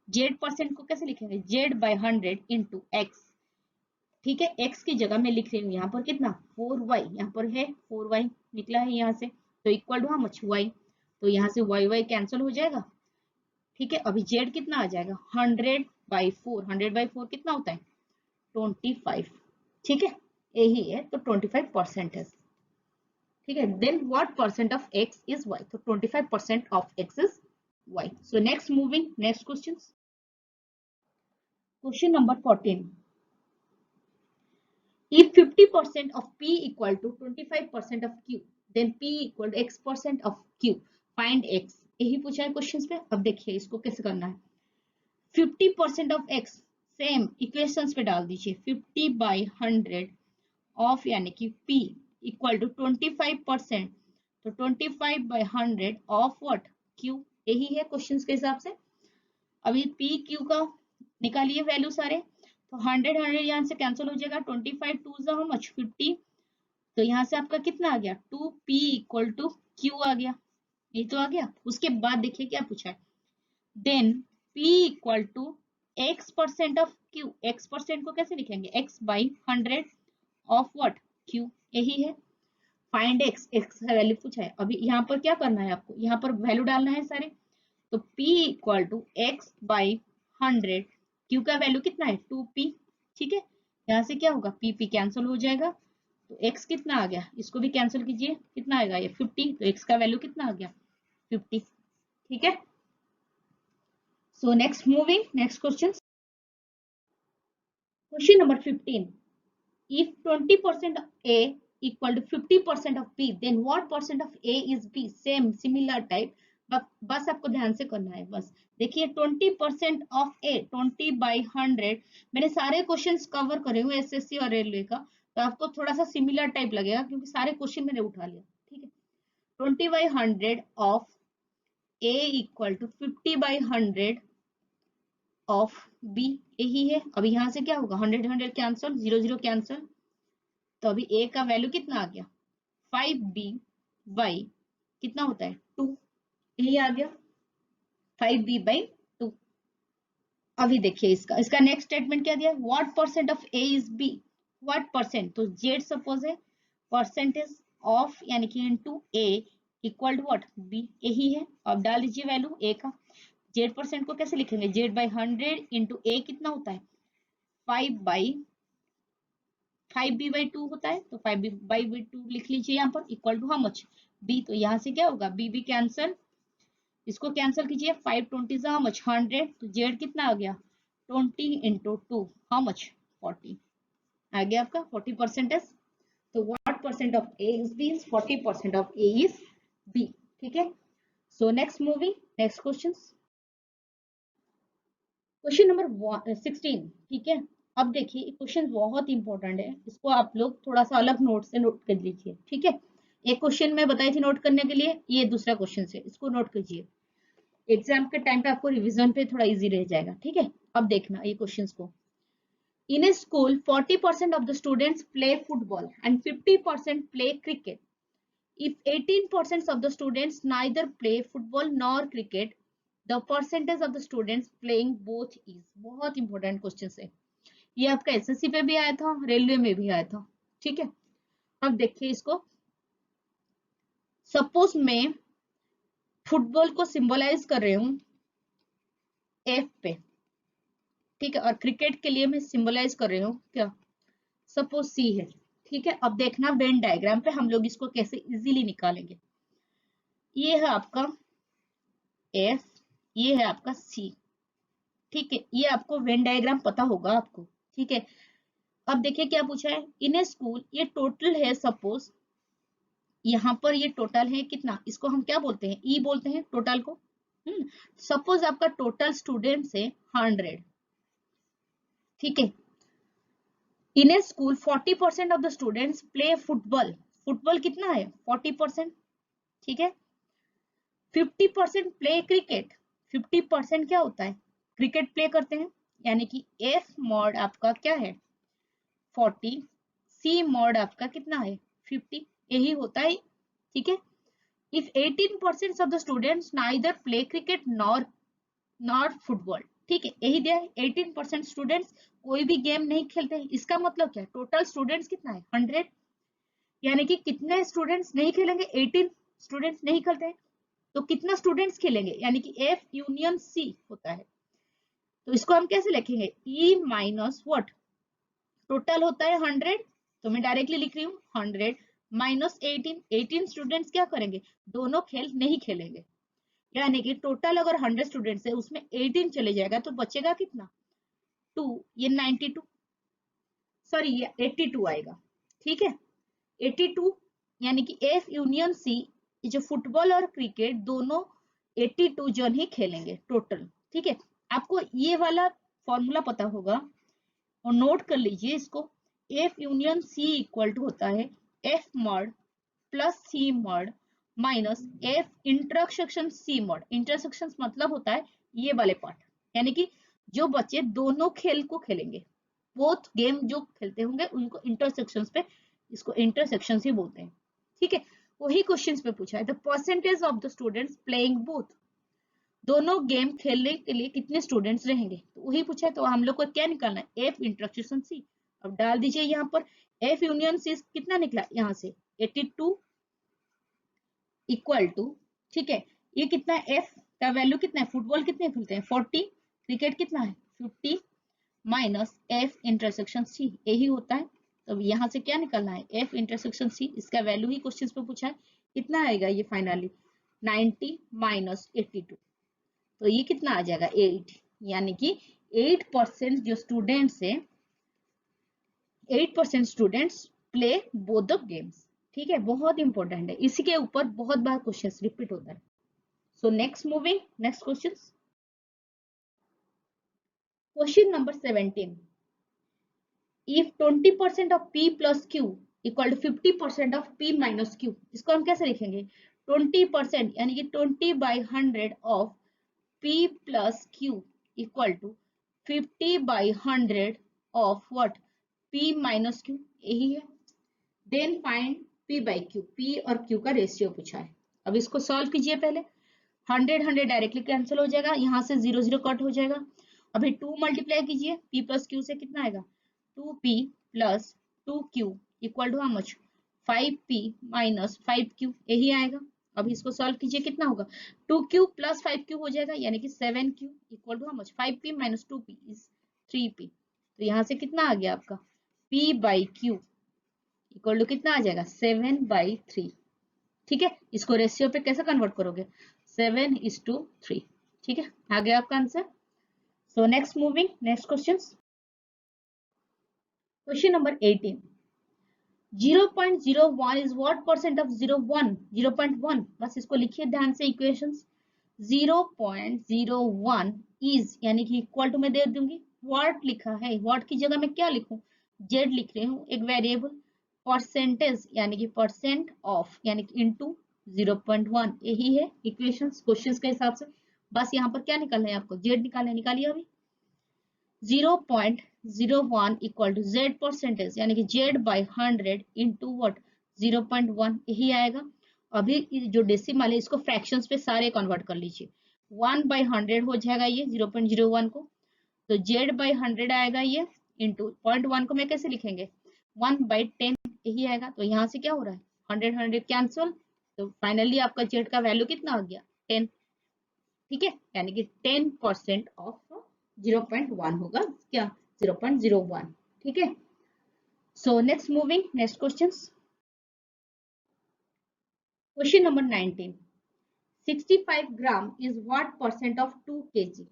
जेड परसेंट को कैसे लिखेंगे, जेड बाय 100 इंटू एक्स, ठीक है। x की जगह मैं लिख रही हूँ यहाँ पर कितना 4y, यहाँ पर है 4y निकला है यहाँ से, तो equal to how much y, तो यहाँ से y कैंसिल हो जाएगा, ठीक है। अभी z कितना आ जाएगा 100/4, 100/4 कितना होता है 25, ठीक है, यही है, तो 25% है, ठीक है। Then what percent of x is y, तो 25% of x is y। So next moving, next question. Question number 14, if 50% of P equal to 25% of Q, then P equal to x% of Q, find x, यही पूछा है questions पे। अब देखिए इसको कैसे करना है, 50% ऑफ x सेम इक्वेशंस पे डाल दीजिए, 50/100 ऑफ यानी कि P इक्वल टू 25%, तो 25/100 ऑफ व्हाट Q, यही है क्वेश्चंस के हिसाब से। अभी P Q का निकालिए वैल्यू सारे, तो 100 यहाँ से कैंसिल हो जाएगा, 25 टू जा हाउ मच 50, तो यहाँ से आपका कितना आ गया 2p इक्वल टू q आ गया, ये तो आ गया। उसके बाद देखिए क्या पूछा है, then p equal to x% of q, x% को कैसे लिखेंगे x by 100 of what q, यही है। फाइंड x का वैल्यू पूछा है, अभी यहाँ पर क्या करना है आपको, यहाँ पर वैल्यू डालना है सारे, तो p equal to x by 100, q का वैल्यू कितना है 2p, ठीक है। यहाँ से क्या होगा p कैंसिल हो जाएगा, तो x कितना आ गया, इसको भी कैंसिल कीजिए, कितना आएगा ये 50, तो x का वैल्यू कितना आ गया 50, ठीक है। So next moving next question, question number 15, if 20% A equal to 50% of B, then what percent of A is B? Same similar type, बस आपको ध्यान से करना है बस। देखिए 20% ऑफ A, 20 बाई 100, मैंने सारे क्वेश्चंस कवर करे हुए एसएससी और रेलवे का, तो आपको थोड़ा सा सिमिलर टाइप लगेगा क्योंकि सारे क्वेश्चन मैंने उठा लिया, ठीक है। 20 by 100 of A equal to 50 by 100 of B, यही है। अभी यहाँ से क्या होगा 100 कैंसिल, 0 कैंसिल, तो अभी a का वैल्यू कितना आ गया 5b बाई कितना होता है 2, यही आ गया 5b बाई 2। अभी देखिए इसका नेक्स्ट स्टेटमेंट क्या दिया, what percent of a is b, what percent, तो z सपोज है, परसेंटेज ऑफ यानी कि into a equal to what b, यही है। अब डाल दीजिए वैल्यू a का, z% को कैसे लिखेंगे, z बाई 100 इंटू a कितना होता है 5b बाई 2 होता है, तो 5b बाई 2 लिख लीजिए यहाँ पर, equal to how much b, तो यहाँ से क्या होगा b कैंसिल, इसको कैंसिल कीजिए, 520 हाउ मच 100, तो z कितना आ गया 20 इंटू 2 हाउ मच 40, आ गया आपका 40%। तो what percent of a is b, 40% of a is b, ठीक है। So next moving next question, question number 16, ठीक है। अब देखिए क्वेश्चन बहुत इंपॉर्टेंट है, इसको आप लोग थोड़ा सा अलग नोट से नोट कर लीजिए, ठीक है। एक क्वेश्चन मैं बताई थी नोट करने के लिए, ये दूसरा क्वेश्चन है, इसको नोट कीजिए, एग्जाम के टाइम पे आपको रिवीजन पे थोड़ा इजी रह जाएगा, ठीक है। अब देखना ये क्वेश्चंस को, in a school 40% of the students play football and 50% play cricket, if 18% of the students neither play football nor cricket, the percentage of the students playing both is, बहुत इंपॉर्टेंट क्वेश्चन है ये, आपका SSC पे भी आया था, railway में भी आया था, ठीक है। अब देखिए इसको, सपोज मैं फुटबॉल को सिंबलाइज कर रही हूँ एफ पे, ठीक है, और क्रिकेट के लिए मैं सिंबलाइज कर रही हूँ क्या, सपोज सी है, ठीक है। अब देखना वेन डायग्राम पे हम लोग इसको कैसे इजीली निकालेंगे, ये है आपका एफ, ये है आपका सी, ठीक है, ये आपको वेन डायग्राम पता होगा आपको, ठीक है। अब देखिए क्या पूछा है, इन ए स्कूल, ये टोटल है, सपोज यहाँ पर ये टोटल है कितना, इसको हम क्या बोलते हैं ई बोलते हैं टोटल को, सपोज आपका टोटल स्टूडेंट्स है 100, ठीक है। In a school 40% of the students play football, football कितना है 40%, ठीक है। 50% प्ले क्रिकेट, 50% क्या होता है क्रिकेट प्ले करते हैं, यानी कि एफ मॉड आपका क्या है 40, सी मॉड आपका कितना है 50, यही होता है, ठीक है। If 18% of the students neither play cricket nor football, ठीक है, यही दिया है 18% स्टूडेंट्स कोई भी गेम नहीं खेलते हैं, इसका मतलब क्या है टोटल स्टूडेंट्स कितना है 100, यानी कि कितने स्टूडेंट्स नहीं खेलेंगे 18 स्टूडेंट्स नहीं खेलते हैं, तो कितना स्टूडेंट्स खेलेंगे, यानी कि एफ यूनियन सी होता है, तो इसको हम कैसे लिखेंगे ई माइनस व्हाट, टोटल होता है 100, तो मैं डायरेक्टली लिख रही हूँ 100 माइनस 18, 18 स्टूडेंट्स क्या करेंगे दोनों खेल नहीं खेलेंगे, यानी कि टोटल अगर 100 स्टूडेंट्स है उसमें 18 चले जाएगा तो बचेगा कितना 2, ये 92, सॉरी ये 82 आएगा, ठीक है 82, यानी कि एफ यूनियन सी, जो फुटबॉल और क्रिकेट दोनों 82 जन ही खेलेंगे टोटल, ठीक है। आपको ये वाला फॉर्मूला पता होगा और नोट कर लीजिए इसको, F union C equal to होता है F mod plus C mod minus F intersection C mod, intersection मतलब होता है ये वाले पार्ट, यानी कि जो बच्चे दोनों खेल को खेलेंगे, बोथ गेम जो खेलते होंगे उनको इंटरसेक्शंस पे, इसको इंटरसेक्शंस ही बोलते हैं, ठीक है। वही क्वेश्चंस पे पूछा है, the percentage of the students playing both, दोनों गेम खेलने के लिए कितने स्टूडेंट्स रहेंगे, तो वही पूछा है। तो हम लोग को क्या निकालना है, एफ इंटरसेक्शन सी। अब डाल दीजिए यहाँ पर, एफ यूनियन सी कितना निकला यहाँ से 82 इक्वल टू, ठीक है, ये कितना है, एफ का वैल्यू कितना है, फुटबॉल कितने खेलते हैं 40, क्रिकेट कितना है 50 माइनस एफ इंटरसेक्शन सी, यही होता है। तो यहाँ से क्या निकलना है, एफ इंटरसेक्शन सी, इसका वैल्यू ही क्वेश्चन पे पूछा है, कितना आएगा ये फाइनली 90 माइनस 82, तो ये कितना आ जाएगा 8, यानी कि 8% जो स्टूडेंट्स है, 8% students play both the games, ठीक है, बहुत इंपॉर्टेंट है, इसी के ऊपर बहुत बार क्वेश्चन रिपीट होता है। So next moving, next question, question number 17, if 20% of p plus q equal to 50% of p minus q, इसको हम कैसे लिखेंगे, 20% यानी कि 20/100 of p plus q equal to 50/100 of what, p minus q, यही है। Then find p by q, p और q का रेशियो पूछा है। अब इसको सॉल्व कीजिए, पहले 100 डायरेक्टली कैंसिल हो जाएगा, यहाँ से 0 0 कट हो जाएगा। अभी 2 मल्टीप्लाई कीजिए p प्लस q से, कितना आएगा 2p plus 2q equal to how much 5p minus 5q, यही आएगा। अब इसको सॉल्व कीजिए, कितना होगा 2q प्लस 5q हो जाएगा, यानी कि 7q equal to how much 5p minus 2p is 3p। तो यहाँ से कितना आ गया आपका p by q equal to कितना आ जाएगा 7/3, ठीक है। इसको रेशियो पे कैसे कन्वर्ट करोगे, 7:3, ठीक है, आ गया आपका answer. So next moving, next question, question number 18, 0.01 is what percent of 01, 0.1, बस इसको लिखिए ध्यान से इक्वेशंस। 0.01 इज यानी कि इक्वल टू में दे दूंगी, व्हाट लिखा है, व्हाट की जगह में क्या लिखूं, जेड लिख रही हूँ, एक वेरिएबल, परसेंटेज यानी कि परसेंट ऑफ यानी कि इनटू 0.1, यही है इक्वेशंस क्वेश्चंस के हिसाब से। बस यहाँ पर क्या निकालना है आपको, जेड निकालना है, निकालिए अभी। 0.01 इक्वल टू जेड परसेंटेज यानी कि जेड बाई 100 इंटू वट 0.1, यही आएगा। अभी जो डेसिमल है इसको फ्रैक्शंस पे सारे कन्वर्ट कर लीजिए, 1/100 हो जाएगा ये 0.01 को, तो जेड बाई 100 आएगा ये, इंटू 0.1 को मैं कैसे लिखेंगे 1/10, यही आएगा। तो यहाँ से क्या हो रहा है 100 100 कैंसिल, तो फाइनली आपका जेड का वैल्यू कितना आ गया 10, ठीक है, यानी कि 10% ऑफ 0.1 होगा क्या 0.01, ठीक है। So next moving, next question, question number 19, 65 gram is what percent of 2 kg।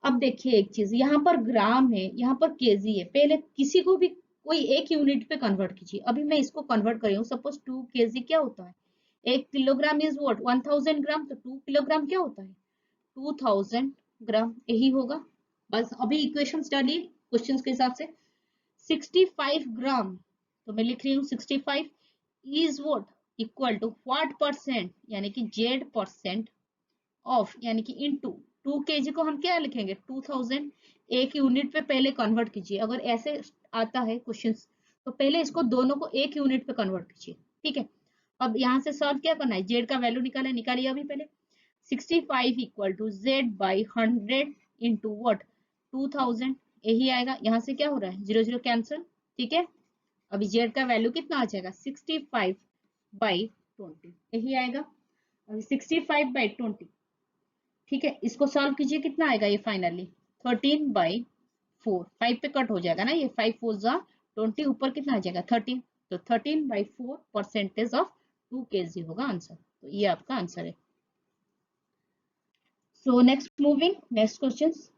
अब देखिए एक चीज, यहाँ पर ग्राम है, यहाँ पर केजी है, पहले किसी को भी कोई एक यूनिट पे कन्वर्ट कीजिए। अभी मैं इसको कन्वर्ट कर रही हूँ, सपोज 2 kg क्या होता है, 1 किलोग्राम इज व्हाट 1000 ग्राम, तो 2 किलोग्राम क्या होता है 2000 ग्राम, यही होगा। बस अभी इक्वेशंस डालिए क्वेश्चंस के हिसाब से। 65 ग्राम, तो मैं लिख रही हूँ 65 is what equal to what percent यानी कि जेड परसेंट ऑफ यानी कि इनटू 2 kg को हम क्या लिखेंगे 2000, एक यूनिट पे पहले कन्वर्ट कीजिए। अगर ऐसे आता है क्वेश्चंस तो पहले इसको दोनों को एक यूनिट पे कन्वर्ट कीजिए, ठीक है। अब यहाँ से सॉल्व क्या करना है, जेड का वैल्यू निकाले, निकालिए अभी पहले। 65 equal to z by 100 into what 2000, यही आएगा। यहाँ से क्या हो रहा है 0 0 कैंसिल, ठीक है। अभी जेड का वैल्यू कितना आ जाएगा 65/20, यही आएगा। अभी 65/20, ठीक है, इसको सॉल्व कीजिए, कितना आएगा ये फाइनली 13/4, 5 पे कट हो जाएगा ना ये, 5 4 जा 20, ऊपर कितना आ जाएगा 13, तो 13/4 परसेंटेज ऑफ 2 kg होगा आंसर। तो ये आपका आंसर है। So next moving, next questions.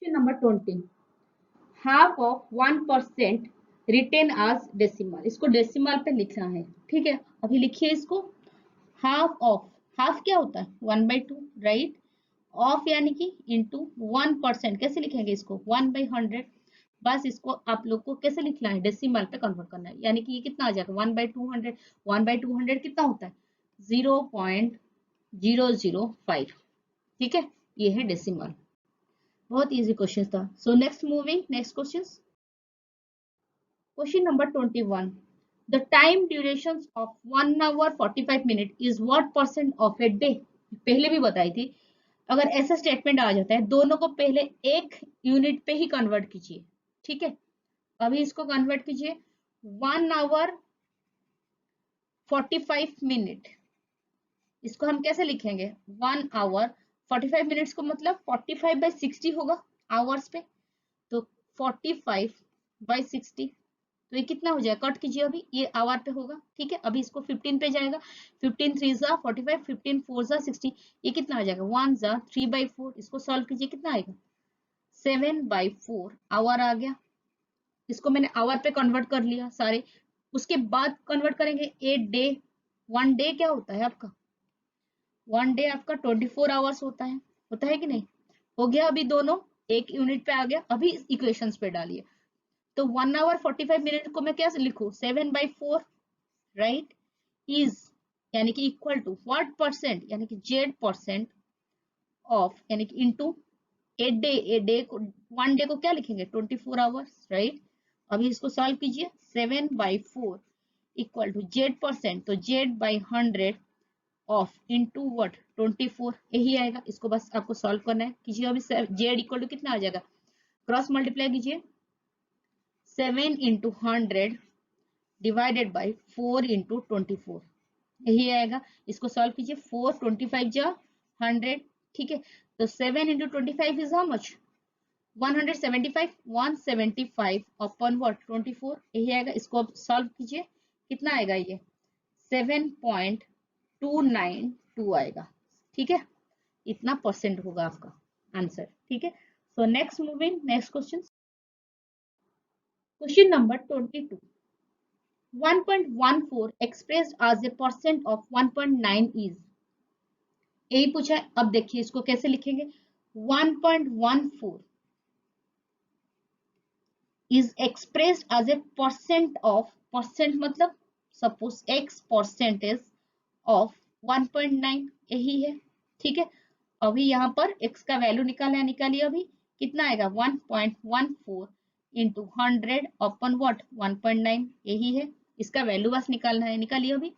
Question number 20. Half of 1% written as decimal. इसको डेसिमल पे लिखना है, ठीक है। अभी लिखिए इसको, हाफ ऑफ, हाफ क्या होता है 1/2, राइट। ऑफ यानी कि इंटू 1%, कैसे लिखेंगे इसको 1/100। बस इसको आप लोग को कैसे लिखना है डेसिमल पे कन्वर्ट करना है, यानी कि ये कितना आ जाएगा 1/200, 1/200 कितना होता है 0.005, ठीक है, ये है डेसिमल। बहुत इजी क्वेश्चन था। सो next moving next question. Question number 21, the time duration of 1 hour 45 minute is what percent of a day. पहले भी बताई थी। अगर ऐसा स्टेटमेंट आ जाता है, दोनों को पहले एक यूनिट पे ही कन्वर्ट कीजिए, ठीक है। अभी इसको कन्वर्ट कीजिए 1 hour 45 minute, इसको हम कैसे लिखेंगे 1 hour 45 minutes को मतलब 45/60 होगा आवर्स पे, तो 45/60, तो ये कितना हो जाएगा, कट कीजिए अभी, ये आवर पे होगा, ठीक है। अभी इसको 15 पे जाएगा, 15 3 जा 45, 15 4 जा 60, ये कितना आ जाएगा 1 जा 3/4, इसको सॉल्व कीजिए, कितना आएगा 7/4 आवर आ गया। इसको मैंने आवर पे कन्वर्ट कर लिया सारे। उसके बाद कन्वर्ट करेंगे 8 डे। 1 डे क्या होता है आपका, 1 डे आपका 24 आवर्स होता है कि नहीं। हो गया, अभी दोनों एक यूनिट पे आ गया। अभी इक्वेशंस पे डालिए, तो 1 hour 45 मिनट को मैं क्या लिखूं 7/4, राइट, इज यानी कि इक्वल टू व्हाट परसेंट, यानी कि जेड परसेंट ऑफ, यानी कि इनटू ए डे को 1 डे को क्या लिखेंगे 24 आवर्स, राइट। अभी इसको सॉल्व कीजिए, 7/4 इक्वल टू जेड परसेंट, तो Z by 100 of into what 24, यही आएगा। इसको बस आपको सॉल्व करना है, कीजिए। अभी जेड इक्वल टू कितना आ जाएगा, क्रॉस मल्टीप्लाई कीजिए, 7 into 100 डिवाइडेड बाई 4 into 24, यही आएगा। इसको सॉल्व कीजिए, 4 25 जा 100, ठीक है। तो 7 into 25 is how much 175, 175 upon what 24, यही आएगा। इसको अब सॉल्व कीजिए, कितना आएगा ये 7.292 आएगा, ठीक है। इतना परसेंट होगा आपका आंसर, ठीक है। So next moving next question. Question number 22, 1.14 expressed as a percent of 1.9 is, यही पूछा है। अब देखिए इसको कैसे लिखेंगे, 1.14 is expressed as a percent of, percent मतलब सपोज x परसेंटेज ऑफ 1.9, यही है, ठीक है। अभी यहाँ पर x का वैल्यू निकालना है, निकालिए। अभी कितना आएगा 1.14 इंटू 100 अपॉन व्हाट 1.9, यही है। इसका वैल्यू बस निकालना है, निकालिए। अभी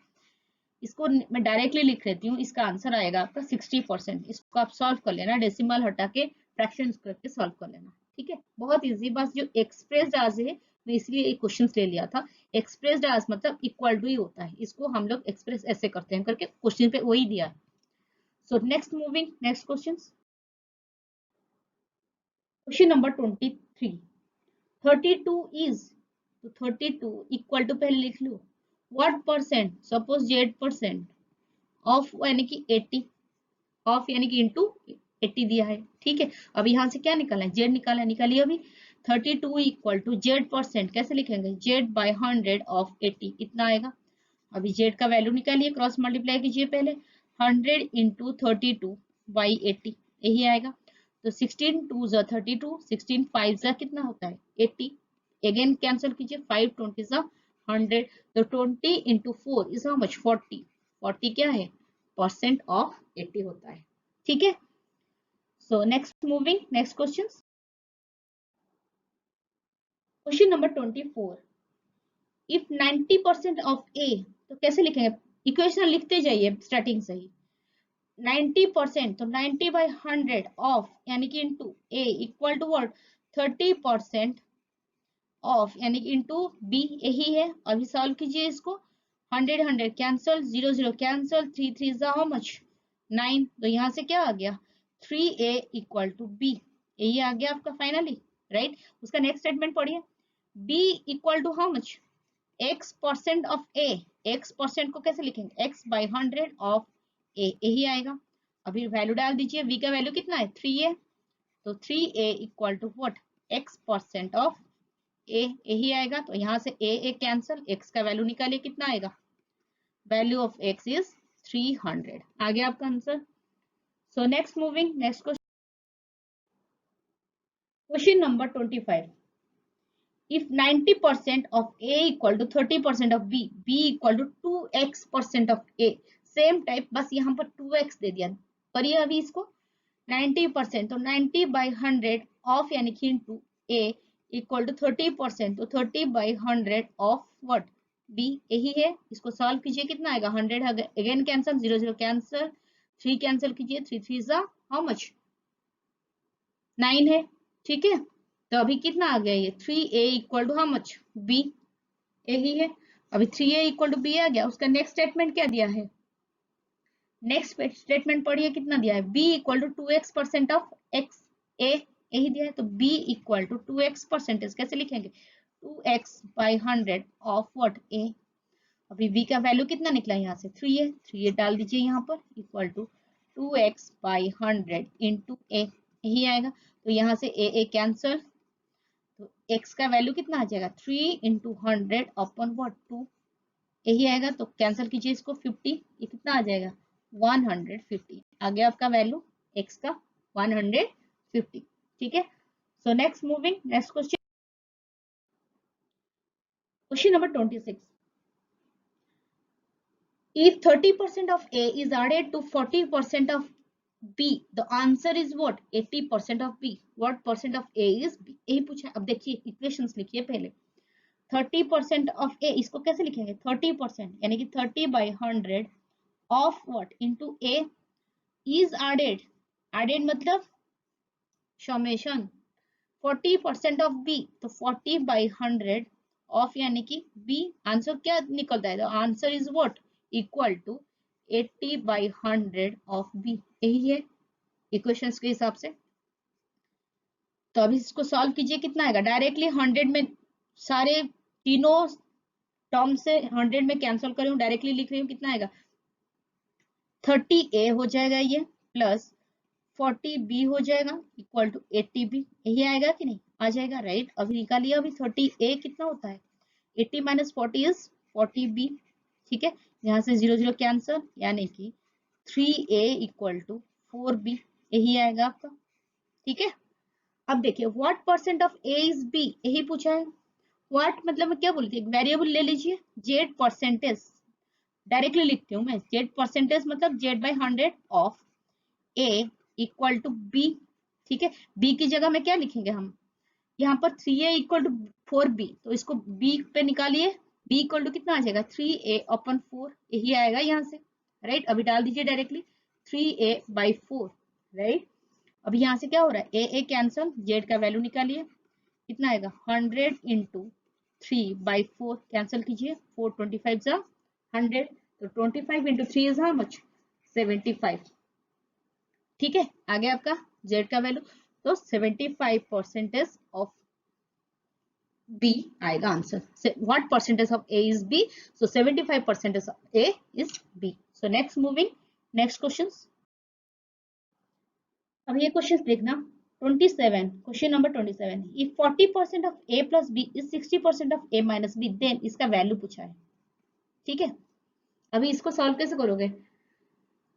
इसको मैं डायरेक्टली लिख लेती हूँ, इसका आंसर आएगा आपका 60%। इसको आप सॉल्व कर लेना, डेसिमल हटा के फ्रैक्शन करके सॉल्व कर लेना, ठीक है। बहुत इजी, बस जो एक्सप्रेस्ड आज है मैं इसलिए एक क्वेश्चन ले लिया था। एक्सप्रेस्ड आज मतलब इक्वल टू ही होता है, इसको हम लोग एक्सप्रेस ऐसे करते हैं करके क्वेश्चन पे वही दिया है। So next moving next question. Question number 23, 32 is, तो 32 इक्वल टू पहले लिख लो what percent, suppose Z percent of यानी कि 80, ऑफ यानी कि इंटू 80 दिया है, ठीक है। अब यहाँ से क्या निकालना है, जेड निकालना है, निकालिए। अभी 32 इक्वल टू जेड परसेंट कैसे लिखेंगे, जेड बाय 100 ऑफ 80, इतना आएगा। अभी जेड का वैल्यू निकालिए, क्रॉस मल्टीप्लाई कीजिए पहले, 100 इंटू 32/80, यही आएगा। तो 16 2 जा 32, 16 5 जा कितना होता है 80, अगेन कैंसिल कीजिए, 5 20 जा 100, तो 20 इंटू 4 इज हाउ मच 40, 40 क्या है परसेंट ऑफ 80 होता है, ठीक है। So next moving next question. Question number 24, if 90% of ए, तो कैसे लिखेंगे, इक्वेशन लिखते जाइए स्टार्टिंग से ही। 90%, तो 90/100 ऑफ यानी कि into a equal to what 30% of यानी कि इंटू बी, यही है। अभी सॉल्व कीजिए इसको, 100 100 cancel, 0 0 cancel, 3 3 is how much 9, तो यहाँ से क्या आ गया 3a इक्वल टू बी, यही आ गया आपका फाइनली, राइट। उसका नेक्स्ट स्टेटमेंट पढ़िए, b equal to how much x percent of a, x percent को कैसे लिखेंगे x बाई 100 ऑफ a, यही आएगा। अभी वैल्यू डाल दीजिए, v का वैल्यू कितना है 3a, तो 3a equal to what x percent of a, यही आएगा। तो यहाँ से a कैंसल, x का वैल्यू निकालिए, कितना आएगा, वैल्यू ऑफ x इज 300, आ गया आपका answer. So next moving next question. Question number 25, if 90% of a equal to 30% of b, b equal to 2x% of a, same type, बस यहाँ पर 2x दे दिया, करिए अभी इसको। 90%, तो 90/100 ऑफ यानी कि इंटू ए इक्वल टू 30%, तो 30/100 ऑफ व्हाट बी, यही है। इसको सॉल्व कीजिए, कितना आएगा 100, अगेन कैंसल, 0 0 कैंसल, 3 कैंसल कीजिए, 3 3 जा हाउ मच 9 है। ठीक है, तो अभी कितना आ गया, ये 3a equal to how much b, यही है। अभी 3a इक्वल टू बी आ गया। उसका नेक्स्ट स्टेटमेंट क्या दिया है, नेक्स्ट स्टेटमेंट पढ़िए, कितना दिया है, b equal to 2x% of x, a यही दिया है, तो b equal to 2x percentage कैसे लिखेंगे, 2x/100 ऑफ व्हाट a। अभी b का वैल्यू कितना निकला, यहाँ से 3 है, 3 डाल दीजिए यहाँ पर, equal to 2x/100 into a, यही आएगा। तो यहाँ से a कैंसल, तो x का वैल्यू कितना आ जाएगा, 3 इंटू 100 अपॉन व्हाट 2, यही आएगा। तो कैंसिल कीजिए इसको, 50, ये कितना आ जाएगा 150 आ गया आपका वैल्यू x का 150। ठीक है, so next moving, next question, question number 26। If 30% of A is added to 40% of B, the answer is what, 80% of B. What percent of A is B, यही पूछा है। अब देखिए इक्वेशंस लिखिए पहले, 30% ऑफ ए, इसको कैसे लिखेंगे, 30% यानी कि 30/100 of what into a is added, added मतलब समेशन 40% ऑफ बी, तो 40/100 ऑफ यानी कि बी, आंसर क्या निकलता है, answer is what equal to 80/100 of B, यही है इक्वेशंस के हिसाब से। तो अभी इसको सॉल्व कीजिए, कितना आएगा, डायरेक्टली 100 में सारे तीनों टर्म से 100 में कैंसिल कर रही हूँ, डायरेक्टली लिख रही हूँ, कितना आएगा 30a हो जाएगा ये, प्लस 40b हो जाएगा इक्वल टू 80b, यही आएगा कि नहीं, आ जाएगा राइट। अभी निकालिए, अभी 30a कितना होता है, 80 माइनस 40 इज 40b। ठीक है, यहाँ से 0 0 कैंसल, यानी कि 3a इक्वल टू 4b, यही आएगा आपका। ठीक है, अब देखिए what percent of a is b, यही पूछा है। व्हाट मतलब मैं क्या बोलती है, वेरिएबल ले लीजिए, जेड परसेंटेज, डायरेक्टली लिखती हूँ मैं, जेड परसेंटेज मतलब z/100 of a equal to b। ठीक है, b की जगह में क्या लिखेंगे हम, यहाँ पर 3a इक्वल टू 4b, तो इसको b पे निकालिए, b इक्वल टू कितना आ जाएगा 3a अपॉन 4, यही आएगा यहाँ से राइट। अभी डाल दीजिए डायरेक्टली 3a/4 राइट। अभी यहाँ से क्या हो रहा है, a कैंसल, z का वैल्यू निकालिए, कितना आएगा 100 इंटू 3/4, कैंसिल कीजिए, 4 25 जा 100, तो 25 इंटू 3 इज हाउ मच 75। ठीक है, आ गया आपका z का वैल्यू, तो 75% ऑफ b आएगा answer. What percentage of a is b, so 75% of a is b। So next moving, next questions. अब ये क्वेश्चंस देखना, 27, question number 27, if 40% of a plus b is 60% of a minus b, then इसका value पूछा है। ठीक है, अभी इसको सॉल्व कैसे करोगे,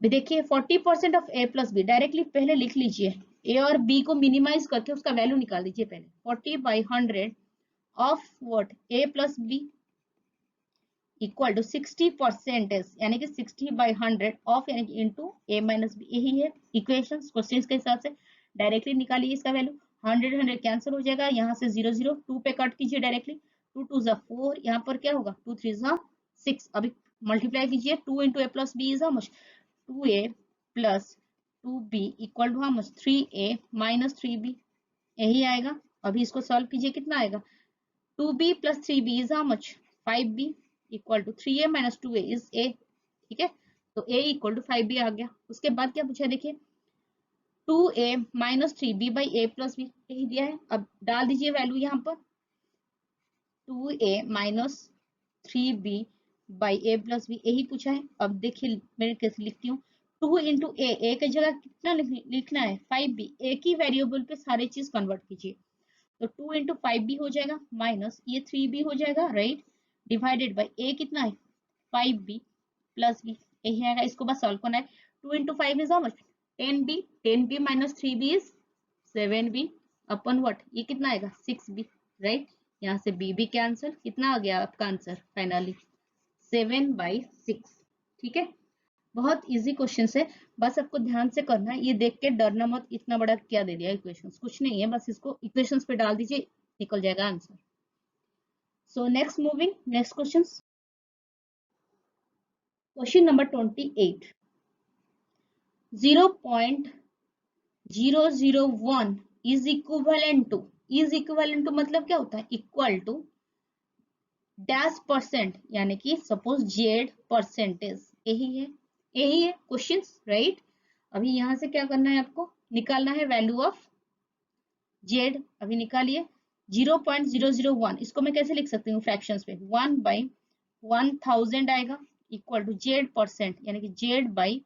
भी देखिए 40% of a plus b, directly पहले लिख लीजिए, a और b को मिनिमाइज करके उसका वैल्यू निकाल दीजिए पहले, 40/100 of what a plus b equal to 60% यानी कि 60/100 ऑफ यानी कि इंटू a माइनस बी, यही है इक्वेशन क्वेश्चन के हिसाब से। डायरेक्टली निकालिए इसका वैल्यू, 100 100 कैंसिल हो जाएगा, यहाँ से 0 0 2 पे कट कीजिए डायरेक्टली, 2 2 जा 4, यहाँ पर क्या होगा 2 3 जा 6। अभी मल्टीप्लाई कीजिए, 2 into a plus b is how much 2a plus 2b equal to how much 3a minus 3b, यही आएगा। अभी इसको सॉल्व कीजिए, कितना आएगा 2b plus 3b is how much 5b equal to 3a minus 2a is a। ठीक है, तो a इक्वल टू 5b आ गया। उसके बाद क्या पूछा है, देखिए 2a minus 3b by a plus b, यही दिया है। अब डाल दीजिए वैल्यू यहाँ पर, 2a minus 3b by a plus b, यही पूछा है। अब देखिए मैं कैसे लिखती हूँ, 2 इंटू ए की जगह कितना लिखना है 5b, एक ही वेरिएबल पे सारे चीज कन्वर्ट कीजिए, तो 2 इंटू 5b हो जाएगा माइनस ये 3b हो जाएगा राइट, डिवाइडेड बाई a कितना है 5b प्लस b, यही आएगा। इसको बस सॉल्व करना है, 2 into 5 is how much 10b, 10b minus 3b is 7b upon what, ये कितना आएगा 6b राइट। यहाँ से b भी कैंसिल, कितना आ गया आपका आंसर फाइनली 7/6। ठीक है, बहुत इजी क्वेश्चन है, बस आपको ध्यान से करना है। ये देख के डरना मत, इतना बड़ा क्या दे दिया इक्वेशंस, कुछ नहीं है, बस इसको इक्वेशंस पे डाल दीजिए, निकल जाएगा answer. So next moving, next question, question number 28। 0.001 is equivalent to मतलब क्या होता है, इक्वल टू डैश परसेंट, यानी कि सपोज जेड परसेंटेज, यही है क्वेश्चन, राइट। अभी यहां से क्या करना है, आपको निकालना है वैल्यू ऑफ जेड। अभी निकालिए 0.001, इसको मैं कैसे लिख सकती हूँ फ्रैक्शंस पे, 1/1000 आएगा, इक्वल टू जेड परसेंट, यानी कि जेड बाई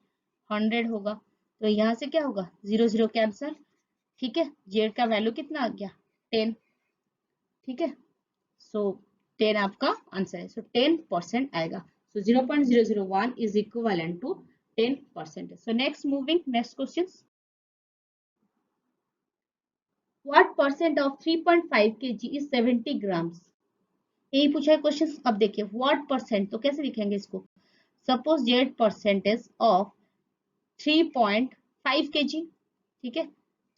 100 होगा। तो यहाँ से क्या होगा, 0 0 कैंसल, ठीक है। जेड का वैल्यू कितना आ गया, 10, ठीक है। सो 10 आपका आंसर है, सो 10% आएगा। So 0.001 is equivalent to 10%। So next moving, next question, what percent of 3.5 kg is 70 grams, यही पूछा है क्वेश्चन। अब देखिए व्हाट परसेंट, तो कैसे लिखेंगे इसको, suppose z percentage of 3.5 kg, ठीक है,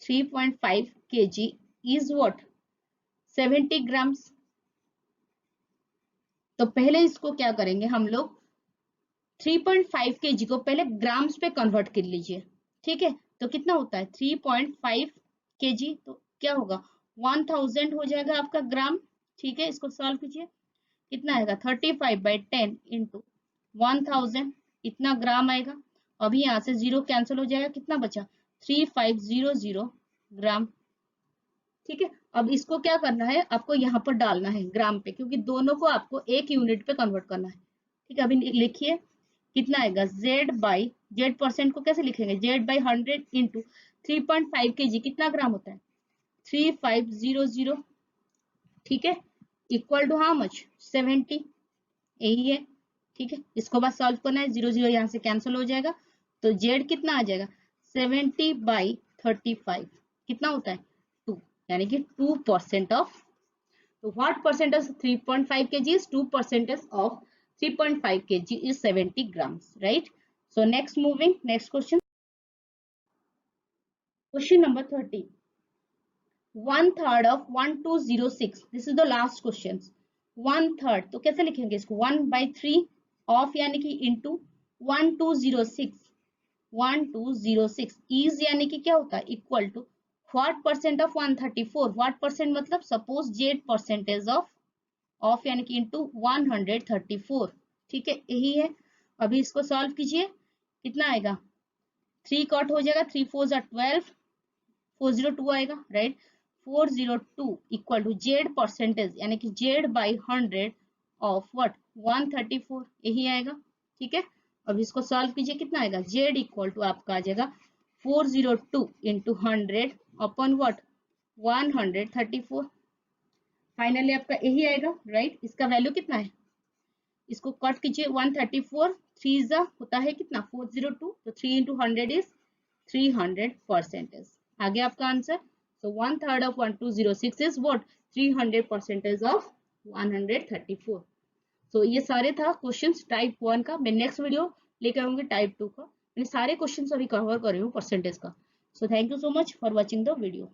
3.5 kg इज व्हाट, 70 ग्राम्स। तो पहले इसको क्या करेंगे हम लोग, 3.5 kg को पहले ग्राम्स पे कन्वर्ट कर लीजिए, ठीक है। तो कितना होता है 3.5 kg, तो क्या होगा 1000 हो जाएगा आपका ग्राम, ठीक है। इसको सॉल्व कीजिए, कितना आएगा 35/10 इंटू 1000, इतना ग्राम आएगा। अभी यहाँ से 0 कैंसिल हो जाएगा, कितना बचा 3500 ग्राम, ठीक है। अब इसको क्या करना है, आपको यहाँ पर डालना है ग्राम पे, क्योंकि दोनों को आपको एक यूनिट पे कन्वर्ट करना है, ठीक है। अभी लिखिए कितना आएगा, जेड परसेंट को कैसे लिखेंगे, जेड बाई 100 इंटू 3.5 kg, कितना ग्राम होता है 3500, ठीक है, इक्वल टू हाउ मच 70, यही है, ठीक है। इसको बस सॉल्व करना है, 0 0 यहाँ से कैंसिल हो जाएगा, तो जेड कितना आ जाएगा 70/35, कितना होता है 2, यानी कि 2% ऑफ, तो what percentage 3.5 kg is 2% of 3.5 kg is 70 grams, right? So next moving, next question, question number 30, 1/3 of 1206, this is the last question, 1/3, तो कैसे लिखेंगे इसको, 1/3 ऑफ यानी कि इंटू 1206 इज यानी कि क्या होता है, equal to what percent of 134, what percent मतलब सपोज जेड परसेंटेज ऑफ यानी कि इंटू 134, ठीक है, यही है। अभी इसको सॉल्व कीजिए, कितना आएगा 3 कट हो जाएगा, 3 4 12, 402 आएगा, right. 402 equal to z percentage यानी कि जेड बाई 100 ऑफ व्हाट 134, यही आएगा, ठीक है। अब इसको सॉल्व कीजिए, कितना आएगा, जेड इक्वल टू आपका आ जाएगा 402 इंटू 100 अपॉन व्हाट 134, फाइनली आपका यही आएगा, राइट। इसका वैल्यू कितना है, इसको कट कीजिए, 134 3 जा होता है कितना 402, तो 3 इंटू 100 इज 300%, आ गया आपका answer. So 1/3 of 1206 is what 300% of 134। सो ये सारे था क्वेश्चंस टाइप 1 का। मैं नेक्स्ट वीडियो लेकर आऊंगी टाइप 2 का। मैंने सारे क्वेश्चंस अभी कवर कर रही हूँ परसेंटेज का। So thank you so much for watching the video.